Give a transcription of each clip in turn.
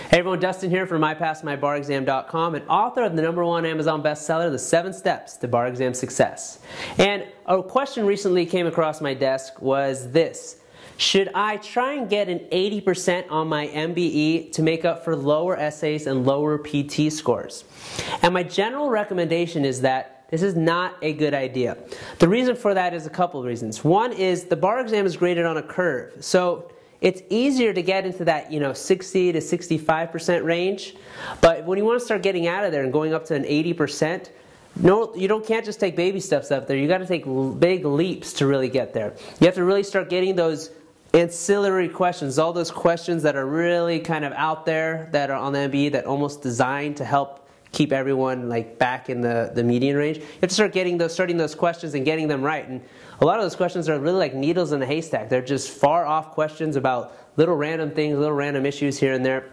Hey everyone, Dustin here from MyPassMyBarExam.com and author of the #1 Amazon bestseller, The 7 Steps to Bar Exam Success. And a question recently came across my desk was this: should I try and get an 80% on my MBE to make up for lower essays and lower PT scores? And my general recommendation is that this is not a good idea. The reason for that is a couple of reasons. One is the bar exam is graded on a curve. So it's easier to get into that 60 to 65% range, but when you want to start getting out of there and going up to an 80%, no, can't just take baby steps up there. You got to take big leaps to really get there. You have to really start getting those ancillary questions, all those questions that are really kind of out there that are on the MBE that almost designed to help keep everyone back in the median range. You have to start starting those questions and getting them right. And a lot of those questions are really like needles in a haystack. They're just far off questions about little random things, little random issues here and there.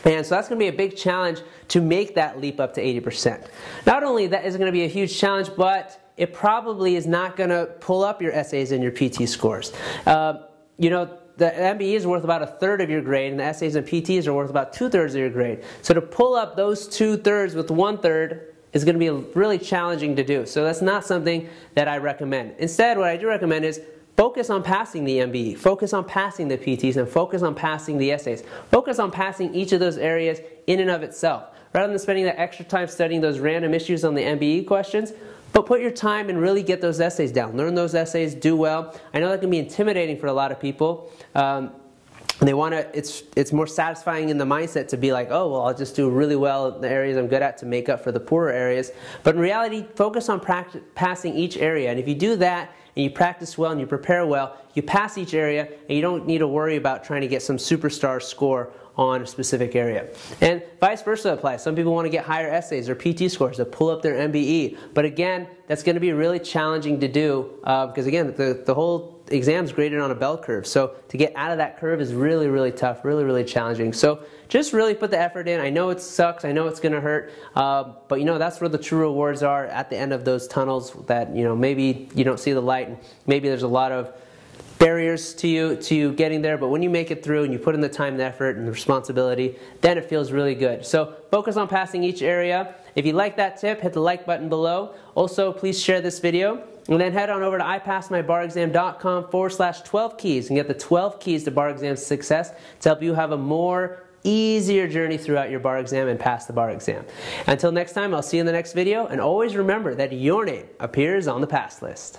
And so that's going to be a big challenge to make that leap up to 80%. Not only that is it going to be a huge challenge, but it probably is not going to pull up your essays and your PT scores. The MBE is worth about 1/3 of your grade, and the essays and PTs are worth about 2/3 of your grade. So to pull up those 2/3 with 1/3 is going to be really challenging to do. So that's not something that I recommend. Instead, what I do recommend is focus on passing the MBE, focus on passing the PTs, and focus on passing the essays. Focus on passing each of those areas in and of itself. Rather than spending that extra time studying those random issues on the MBE questions, but put your time and really get those essays down. Learn those essays, do well. I know that can be intimidating for a lot of people. It's more satisfying in the mindset to be like, oh, well, I'll just do really well in the areas I'm good at to make up for the poorer areas. But in reality, focus on passing each area. And if you do that, and you practice well and you prepare well, you pass each area, and you don't need to worry about trying to get some superstar score on a specific area. And vice versa applies. Some people want to get higher essays or PT scores to pull up their MBE. But again, that's going to be really challenging to do because again, the whole exam is graded on a bell curve. So to get out of that curve is really, really tough, really, really challenging. So just really put the effort in. I know it sucks. I know it's going to hurt. But that's where the true rewards are at the end of those tunnels that, maybe you don't see the light and maybe there's a lot of barriers to you getting there, but when you make it through and you put in the time and effort and the responsibility, then it feels really good. So focus on passing each area. If you like that tip, hit the like button below. Also, please share this video. And then head on over to ipassmybarexam.com/12 keys and get the 12 keys to bar exam success to help you have a easier journey throughout your bar exam and pass the bar exam. Until next time, I'll see you in the next video, and always remember that your name appears on the pass list.